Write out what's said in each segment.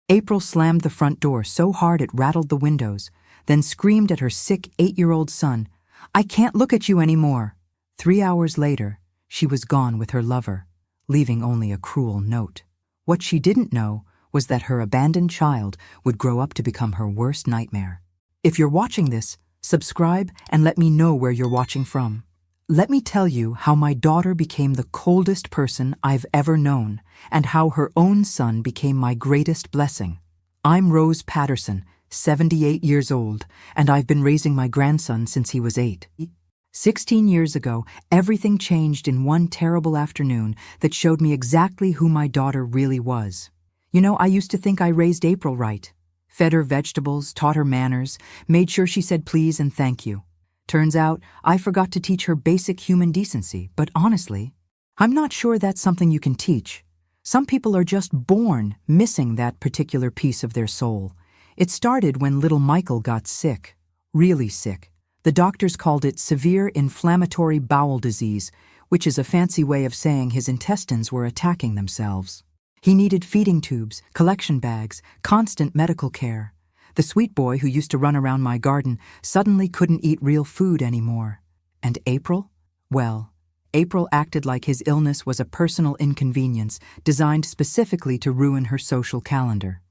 April slammed the front door so hard it rattled the windows, then screamed at her sick 8-year-old son, "I can't look at you anymore." 3 hours later, she was gone with her lover, leaving only a cruel note. What she didn't know was that her abandoned child would grow up to become her worst nightmare. If you're watching this, subscribe and let me know where you're watching from. Let me tell you how my daughter became the coldest person I've ever known, and how her own son became my greatest blessing. I'm Rose Patterson, 78 years old, and I've been raising my grandson since he was 8. 16 years ago, everything changed in one terrible afternoon that showed me exactly who my daughter really was. You know, I used to think I raised April right. Fed her vegetables, taught her manners, made sure she said please and thank you. Turns out, I forgot to teach her basic human decency, but honestly, I'm not sure that's something you can teach. Some people are just born missing that particular piece of their soul. It started when little Michael got sick, really sick. The doctors called it severe inflammatory bowel disease, which is a fancy way of saying his intestines were attacking themselves. He needed feeding tubes, collection bags, constant medical care. The sweet boy who used to run around my garden suddenly couldn't eat real food anymore. And April? Well, April acted like his illness was a personal inconvenience designed specifically to ruin her social calendar.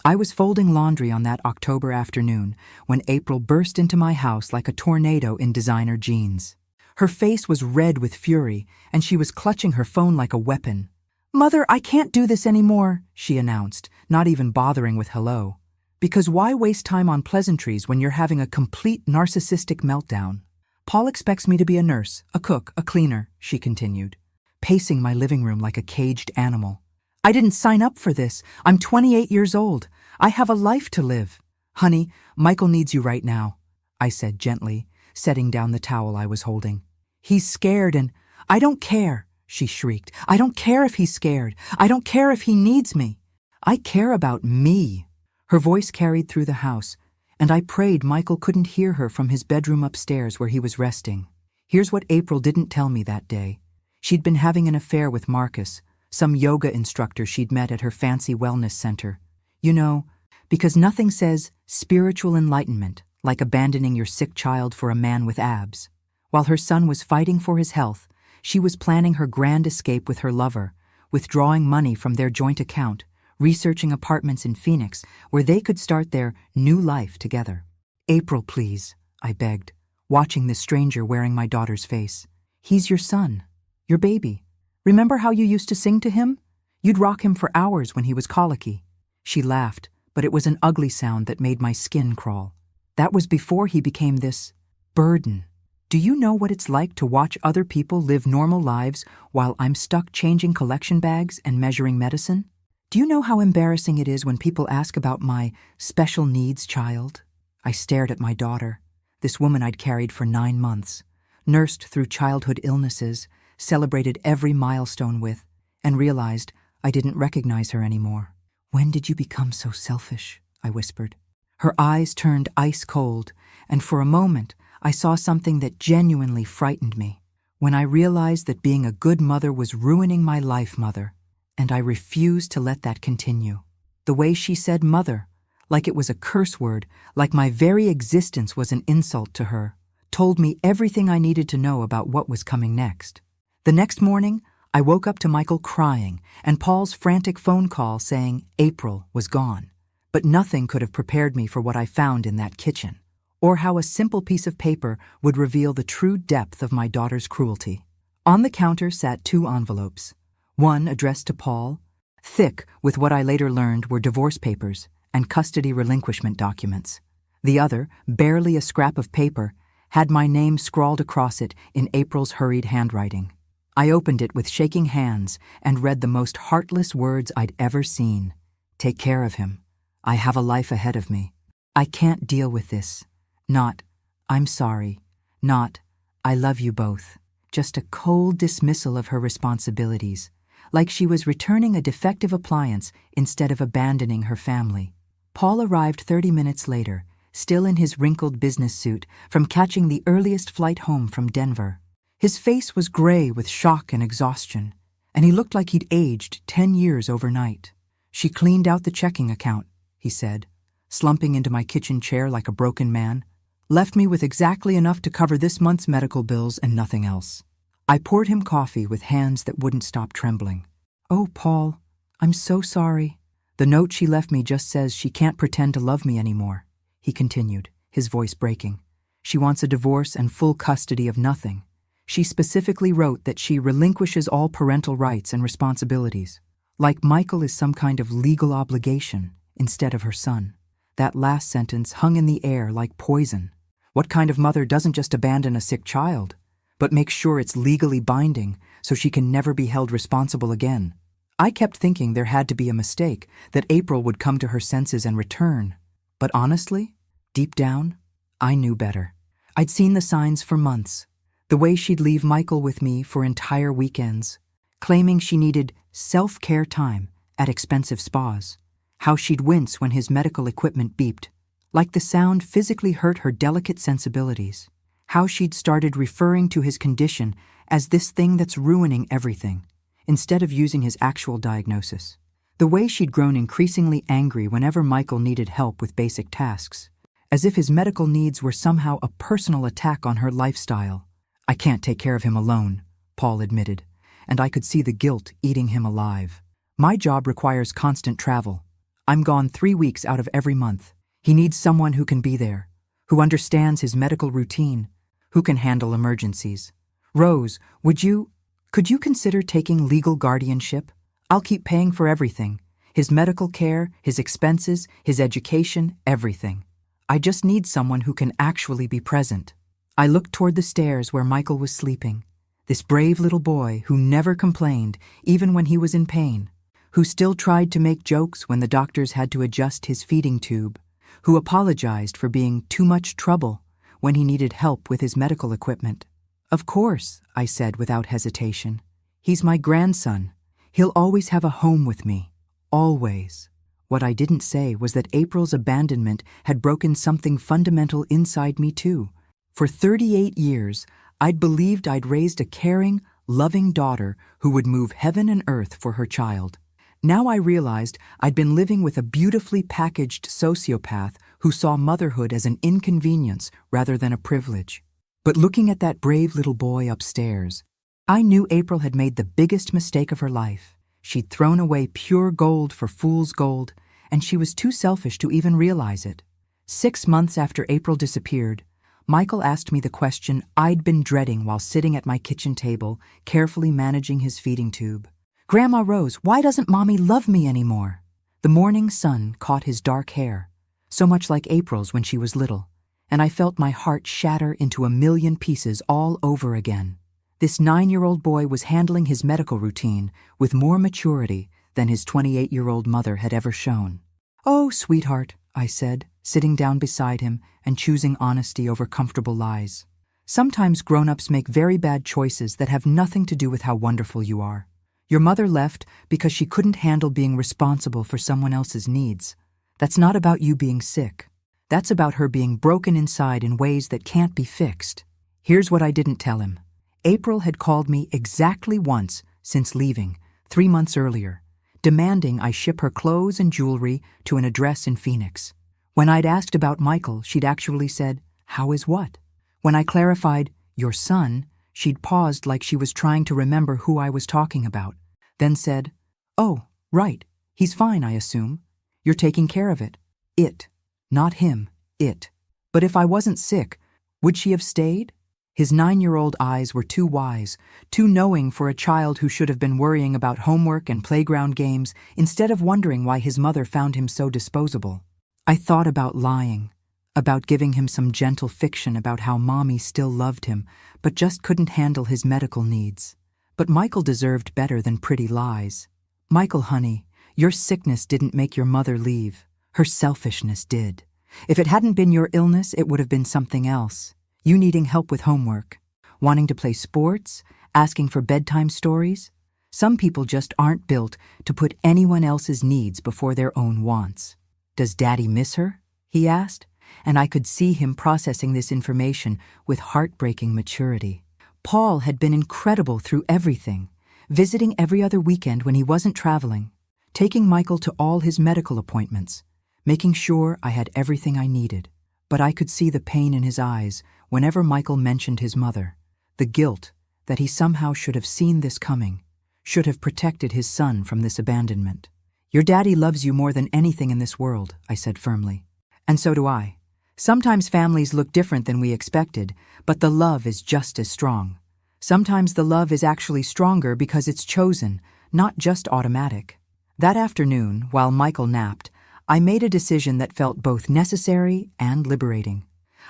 I was folding laundry on that October afternoon when April burst into my house like a tornado in designer jeans. Her face was red with fury, and she was clutching her phone like a weapon. "Mother, I can't do this anymore," she announced, not even bothering with hello. Because why waste time on pleasantries when you're having a complete narcissistic meltdown? "Paul expects me to be a nurse, a cook, a cleaner," she continued, pacing my living room like a caged animal. "I didn't sign up for this. I'm 28 years old. I have a life to live." "Honey, Michael needs you right now," I said gently, setting down the towel I was holding. "He's scared and—" "I don't care," she shrieked. "I don't care if he's scared. I don't care if he needs me. I care about me." Her voice carried through the house, and I prayed Michael couldn't hear her from his bedroom upstairs where he was resting. Here's what April didn't tell me that day. She'd been having an affair with Marcus, some yoga instructor she'd met at her fancy wellness center. You know, because nothing says spiritual enlightenment like abandoning your sick child for a man with abs. While her son was fighting for his health, she was planning her grand escape with her lover, withdrawing money from their joint account, researching apartments in Phoenix where they could start their new life together. "April, please," I begged, watching the stranger wearing my daughter's face. "He's your son, your baby. Remember how you used to sing to him? You'd rock him for hours when he was colicky." She laughed, but it was an ugly sound that made my skin crawl. "That was before he became this burden. Do you know what it's like to watch other people live normal lives while I'm stuck changing collection bags and measuring medicine? Do you know how embarrassing it is when people ask about my special needs child?" I stared at my daughter, this woman I'd carried for 9 months, nursed through childhood illnesses, celebrated every milestone with, and realized I didn't recognize her anymore. "When did you become so selfish?" I whispered. Her eyes turned ice cold, and for a moment I saw something that genuinely frightened me. When I realized that being a good mother was ruining my life, Mother, and I refused to let that continue. The way she said mother, like it was a curse word, like my very existence was an insult to her, told me everything I needed to know about what was coming next. The next morning, I woke up to Michael crying and Paul's frantic phone call saying April was gone. But nothing could have prepared me for what I found in that kitchen, or how a simple piece of paper would reveal the true depth of my daughter's cruelty. On the counter sat 2 envelopes. One addressed to Paul, thick with what I later learned were divorce papers and custody relinquishment documents. The other, barely a scrap of paper, had my name scrawled across it in April's hurried handwriting. I opened it with shaking hands and read the most heartless words I'd ever seen. "Take care of him. I have a life ahead of me. I can't deal with this. Not, I'm sorry. Not, I love you both." Just a cold dismissal of her responsibilities, like she was returning a defective appliance instead of abandoning her family. Paul arrived 30 minutes later, still in his wrinkled business suit from catching the earliest flight home from Denver. His face was gray with shock and exhaustion, and he looked like he'd aged 10 years overnight. She cleaned out the checking account, he said, slumping into my kitchen chair like a broken man. Left me with exactly enough to cover this month's medical bills and nothing else. I poured him coffee with hands that wouldn't stop trembling. Oh, Paul, I'm so sorry. The note she left me just says she can't pretend to love me anymore, he continued, his voice breaking. She wants a divorce and full custody of nothing. She specifically wrote that she relinquishes all parental rights and responsibilities, like Michael is some kind of legal obligation instead of her son. That last sentence hung in the air like poison. What kind of mother doesn't just abandon a sick child, but makes sure it's legally binding so she can never be held responsible again? I kept thinking there had to be a mistake, that April would come to her senses and return. But honestly, deep down, I knew better. I'd seen the signs for months. The way she'd leave Michael with me for entire weekends, claiming she needed self-care time at expensive spas. How she'd wince when his medical equipment beeped, like the sound physically hurt her delicate sensibilities. How she'd started referring to his condition as this thing that's ruining everything, instead of using his actual diagnosis. The way she'd grown increasingly angry whenever Michael needed help with basic tasks, as if his medical needs were somehow a personal attack on her lifestyle. I can't take care of him alone, Paul admitted, and I could see the guilt eating him alive. My job requires constant travel. I'm gone 3 weeks out of every month. He needs someone who can be there, who understands his medical routine, who can handle emergencies. Rose, could you consider taking legal guardianship? I'll keep paying for everything. His medical care, his expenses, his education, everything. I just need someone who can actually be present. I looked toward the stairs where Michael was sleeping, this brave little boy who never complained, even when he was in pain, who still tried to make jokes when the doctors had to adjust his feeding tube, who apologized for being too much trouble when he needed help with his medical equipment. Of course, I said without hesitation. He's my grandson. He'll always have a home with me. Always. What I didn't say was that April's abandonment had broken something fundamental inside me too. For 38 years, I'd believed I'd raised a caring, loving daughter who would move heaven and earth for her child. Now I realized I'd been living with a beautifully packaged sociopath who saw motherhood as an inconvenience rather than a privilege. But looking at that brave little boy upstairs, I knew April had made the biggest mistake of her life. She'd thrown away pure gold for fool's gold, and she was too selfish to even realize it. 6 months after April disappeared, Michael asked me the question I'd been dreading while sitting at my kitchen table, carefully managing his feeding tube. Grandma Rose, why doesn't Mommy love me anymore? The morning sun caught his dark hair, so much like April's when she was little, and I felt my heart shatter into a million pieces all over again. This 9-year-old boy was handling his medical routine with more maturity than his 28-year-old mother had ever shown. Oh, sweetheart, I said, sitting down beside him and choosing honesty over comfortable lies. Sometimes grown-ups make very bad choices that have nothing to do with how wonderful you are. Your mother left because she couldn't handle being responsible for someone else's needs. That's not about you being sick. That's about her being broken inside in ways that can't be fixed. Here's what I didn't tell him. April had called me exactly once since leaving, 3 months earlier, demanding I ship her clothes and jewelry to an address in Phoenix. When I'd asked about Michael, she'd actually said, "How is what?" When I clarified, "Your son," she'd paused like she was trying to remember who I was talking about, then said, "Oh, right, he's fine, I assume. You're taking care of it. It. Not him, it." But if I wasn't sick, would she have stayed? His 9-year-old eyes were too wise, too knowing for a child who should have been worrying about homework and playground games instead of wondering why his mother found him so disposable. I thought about lying, about giving him some gentle fiction about how Mommy still loved him, but just couldn't handle his medical needs. But Michael deserved better than pretty lies. Michael, honey, your sickness didn't make your mother leave. Her selfishness did. If it hadn't been your illness, it would have been something else. You needing help with homework, wanting to play sports, asking for bedtime stories. Some people just aren't built to put anyone else's needs before their own wants. Does Daddy miss her? He asked, and I could see him processing this information with heartbreaking maturity. Paul had been incredible through everything, visiting every other weekend when he wasn't traveling, taking Michael to all his medical appointments, making sure I had everything I needed. But I could see the pain in his eyes whenever Michael mentioned his mother, the guilt that he somehow should have seen this coming, should have protected his son from this abandonment. "Your daddy loves you more than anything in this world," I said firmly. "And so do I. Sometimes families look different than we expected, but the love is just as strong. Sometimes the love is actually stronger because it's chosen, not just automatic." That afternoon, while Michael napped, I made a decision that felt both necessary and liberating.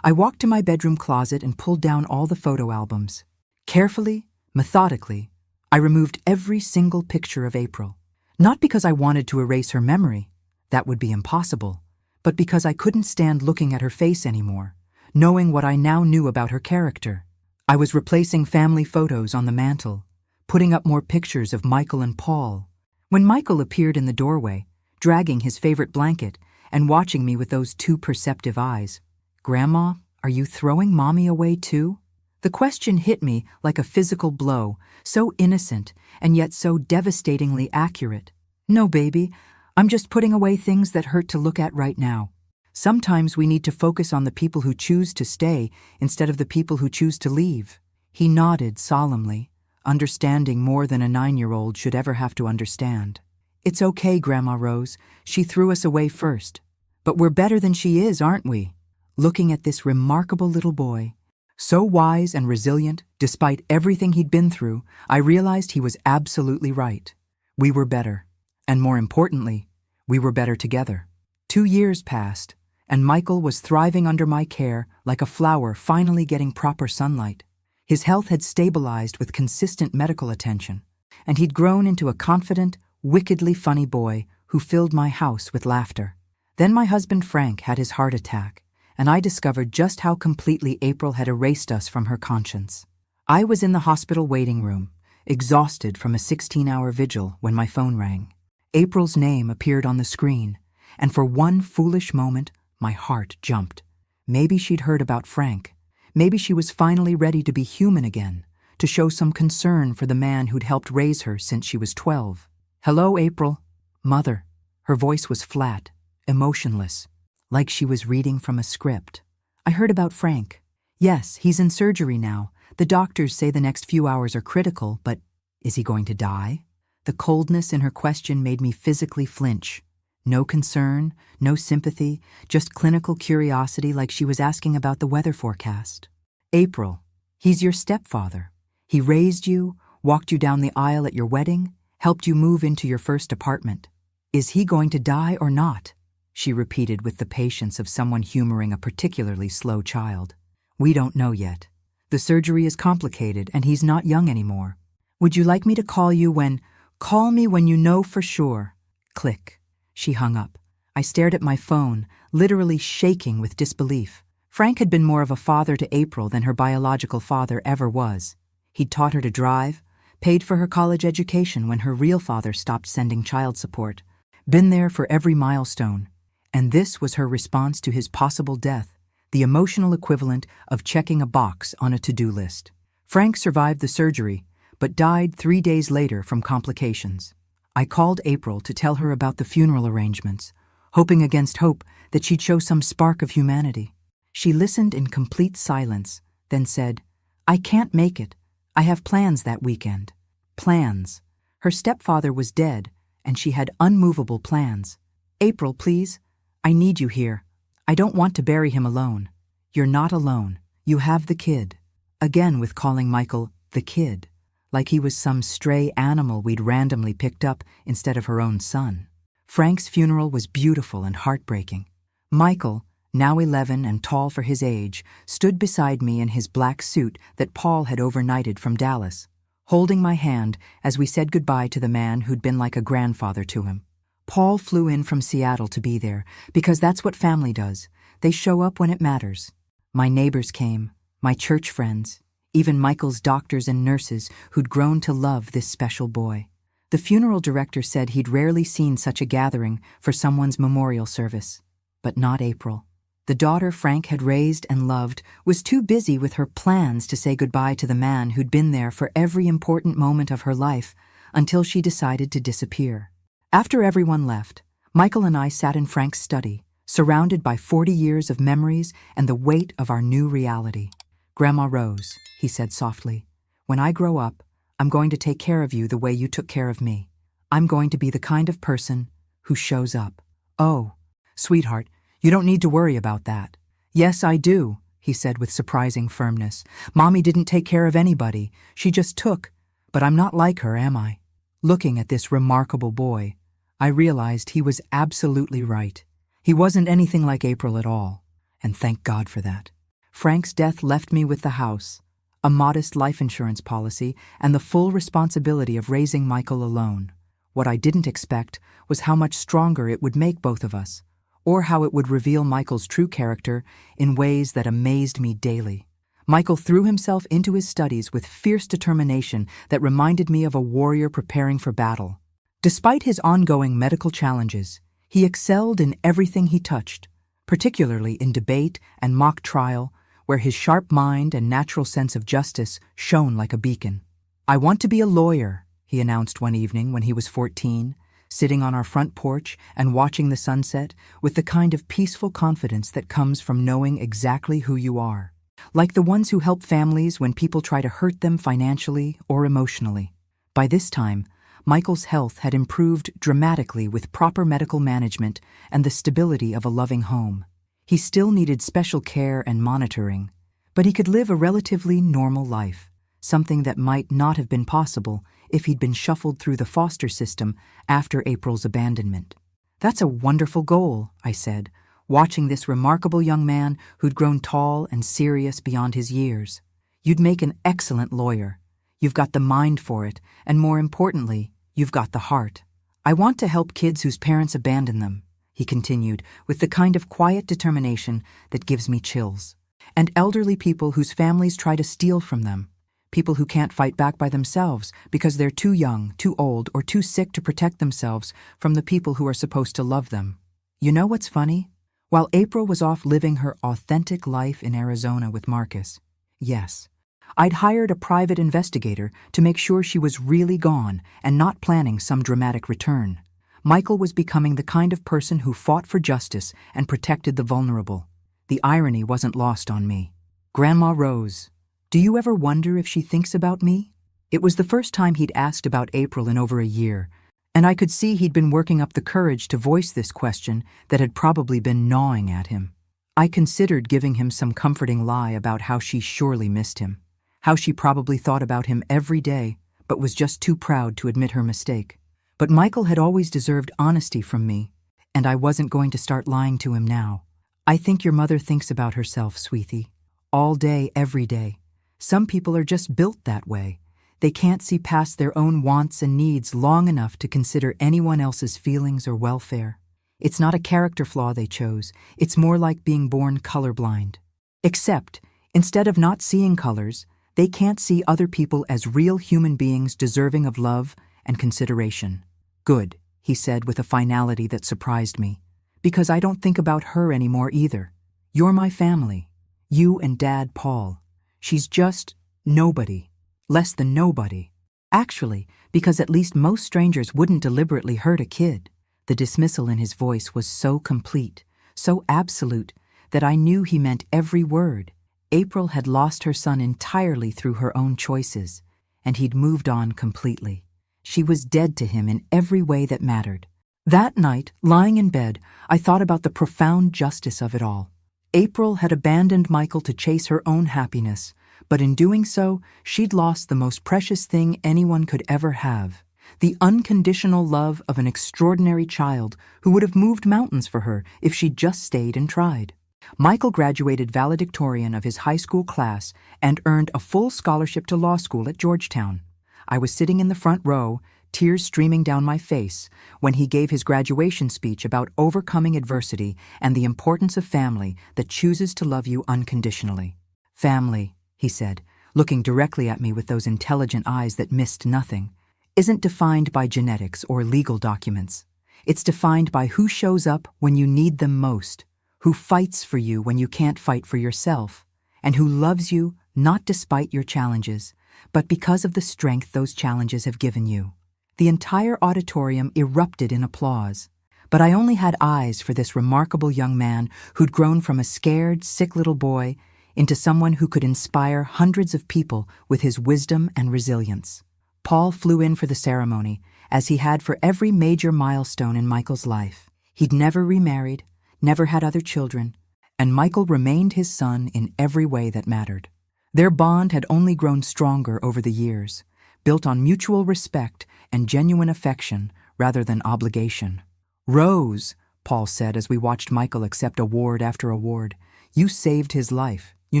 I walked to my bedroom closet and pulled down all the photo albums. Carefully, methodically, I removed every single picture of April. Not because I wanted to erase her memory, that would be impossible, but because I couldn't stand looking at her face anymore, knowing what I now knew about her character. I was replacing family photos on the mantle, putting up more pictures of Michael and Paul. When Michael appeared in the doorway, dragging his favorite blanket and watching me with those two perceptive eyes, "Grandma, are you throwing Mommy away too?" The question hit me like a physical blow, so innocent and yet so devastatingly accurate. "No, baby, I'm just putting away things that hurt to look at right now. Sometimes we need to focus on the people who choose to stay instead of the people who choose to leave." He nodded solemnly, understanding more than a 9-year-old should ever have to understand. "It's okay, Grandma Rose. She threw us away first. But we're better than she is, aren't we?" Looking at this remarkable little boy, so wise and resilient, despite everything he'd been through, I realized he was absolutely right. We were better. And more importantly, we were better together. 2 years passed, and Michael was thriving under my care like a flower finally getting proper sunlight. His health had stabilized with consistent medical attention, and he'd grown into a confident, wickedly funny boy who filled my house with laughter. Then my husband Frank had his heart attack, and I discovered just how completely April had erased us from her conscience. I was in the hospital waiting room, exhausted from a 16-hour vigil when my phone rang. April's name appeared on the screen, and for one foolish moment, my heart jumped. Maybe she'd heard about Frank. Maybe she was finally ready to be human again, to show some concern for the man who'd helped raise her since she was 12. "Hello, April." "Mother." Her voice was flat, emotionless, like she was reading from a script. "I heard about Frank. Yes, he's in surgery now. The doctors say the next few hours are critical, but is he going to die?" The coldness in her question made me physically flinch. No concern, no sympathy, just clinical curiosity like she was asking about the weather forecast. "April, he's your stepfather. He raised you, walked you down the aisle at your wedding, helped you move into your first apartment. Is he going to die or not?" she repeated with the patience of someone humoring a particularly slow child. "We don't know yet. The surgery is complicated and he's not young anymore. Would you like me to call you when— Call me when you know for sure." Click. She hung up. I stared at my phone, literally shaking with disbelief. Frank had been more of a father to April than her biological father ever was. He'd taught her to drive, paid for her college education when her real father stopped sending child support, been there for every milestone. And this was her response to his possible death, the emotional equivalent of checking a box on a to-do list. Frank survived the surgery, but died 3 days later from complications. I called April to tell her about the funeral arrangements, hoping against hope that she'd show some spark of humanity. She listened in complete silence, then said, "I can't make it. I have plans that weekend." Plans. Her stepfather was dead, and she had unmovable plans. "April, please. I need you here. I don't want to bury him alone." "You're not alone. You have the kid." Again with calling Michael the kid, like he was some stray animal we'd randomly picked up instead of her own son. Frank's funeral was beautiful and heartbreaking. Michael, now 11 and tall for his age, stood beside me in his black suit that Paul had overnighted from Dallas, holding my hand as we said goodbye to the man who'd been like a grandfather to him. Paul flew in from Seattle to be there, because that's what family does. They show up when it matters. My neighbors came, my church friends, even Michael's doctors and nurses who'd grown to love this special boy. The funeral director said he'd rarely seen such a gathering for someone's memorial service. But not April. The daughter Frank had raised and loved was too busy with her plans to say goodbye to the man who'd been there for every important moment of her life until she decided to disappear. After everyone left, Michael and I sat in Frank's study, surrounded by 40 years of memories and the weight of our new reality. "Grandma Rose," he said softly, "when I grow up, I'm going to take care of you the way you took care of me. I'm going to be the kind of person who shows up." "Oh, sweetheart, you don't need to worry about that." "Yes, I do," he said with surprising firmness. "Mommy didn't take care of anybody. She just took. But I'm not like her, am I?" Looking at this remarkable boy, I realized he was absolutely right. He wasn't anything like April at all, and thank God for that. Frank's death left me with the house, a modest life insurance policy, and the full responsibility of raising Michael alone. What I didn't expect was how much stronger it would make both of us, or how it would reveal Michael's true character in ways that amazed me daily. Michael threw himself into his studies with fierce determination that reminded me of a warrior preparing for battle. Despite his ongoing medical challenges, he excelled in everything he touched, particularly in debate and mock trial, where his sharp mind and natural sense of justice shone like a beacon. "I want to be a lawyer," he announced one evening when he was 14, sitting on our front porch and watching the sunset with the kind of peaceful confidence that comes from knowing exactly who you are. Like the ones who help families when people try to hurt them financially or emotionally. By this time, Michael's health had improved dramatically with proper medical management and the stability of a loving home. He still needed special care and monitoring, but he could live a relatively normal life, something that might not have been possible if he'd been shuffled through the foster system after April's abandonment. "That's a wonderful goal," I said, watching this remarkable young man who'd grown tall and serious beyond his years. "You'd make an excellent lawyer. You've got the mind for it, and more importantly, you've got the heart." "I want to help kids whose parents abandon them," he continued with the kind of quiet determination that gives me chills. "And elderly people whose families try to steal from them. People who can't fight back by themselves because they're too young, too old, or too sick to protect themselves from the people who are supposed to love them." You know what's funny? While April was off living her authentic life in Arizona with Marcus, yes, I'd hired a private investigator to make sure she was really gone and not planning some dramatic return. Michael was becoming the kind of person who fought for justice and protected the vulnerable. The irony wasn't lost on me. "Grandma Rose, do you ever wonder if she thinks about me?" It was the first time he'd asked about April in over a year, and I could see he'd been working up the courage to voice this question that had probably been gnawing at him. I considered giving him some comforting lie about how she surely missed him, how she probably thought about him every day, but was just too proud to admit her mistake. But Michael had always deserved honesty from me, and I wasn't going to start lying to him now. "I think your mother thinks about herself, sweetie. All day, every day. Some people are just built that way. They can't see past their own wants and needs long enough to consider anyone else's feelings or welfare. It's not a character flaw they chose. It's more like being born colorblind. Except, instead of not seeing colors, they can't see other people as real human beings deserving of love and consideration." "Good," he said with a finality that surprised me, "because I don't think about her anymore either. You're my family. You and Dad, Paul. She's just nobody. Less than nobody. Actually, because at least most strangers wouldn't deliberately hurt a kid." The dismissal in his voice was so complete, so absolute, that I knew he meant every word. April had lost her son entirely through her own choices, and he'd moved on completely. She was dead to him in every way that mattered. That night, lying in bed, I thought about the profound justice of it all. April had abandoned Michael to chase her own happiness, but in doing so, she'd lost the most precious thing anyone could ever have: the unconditional love of an extraordinary child who would have moved mountains for her if she'd just stayed and tried. Michael graduated valedictorian of his high school class and earned a full scholarship to law school at Georgetown. I was sitting in the front row, tears streaming down my face, when he gave his graduation speech about overcoming adversity and the importance of family that chooses to love you unconditionally. "Family," he said, looking directly at me with those intelligent eyes that missed nothing, "isn't defined by genetics or legal documents. It's defined by who shows up when you need them most, who fights for you when you can't fight for yourself, and who loves you not despite your challenges, but because of the strength those challenges have given you. The entire auditorium erupted in applause. But I only had eyes for this remarkable young man who'd grown from a scared, sick little boy into someone who could inspire hundreds of people with his wisdom and resilience. Paul flew in for the ceremony, as he had for every major milestone in Michael's life. He'd never remarried, never had other children, and Michael remained his son in every way that mattered. Their bond had only grown stronger over the years, built on mutual respect and genuine affection rather than obligation. "Rose," Paul said as we watched Michael accept award after award, "you saved his life. You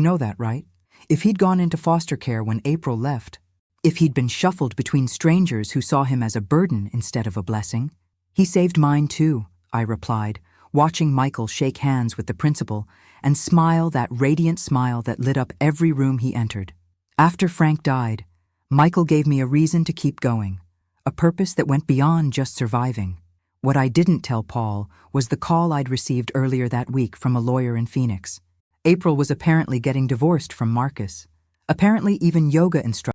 know that, right? If he'd gone into foster care when April left, if he'd been shuffled between strangers who saw him as a burden instead of a blessing." "He saved mine too," I replied, watching Michael shake hands with the principal and smile that radiant smile that lit up every room he entered. After Frank died, Michael gave me a reason to keep going, a purpose that went beyond just surviving. What I didn't tell Paul was the call I'd received earlier that week from a lawyer in Phoenix. April was apparently getting divorced from Marcus. Apparently even yoga instructors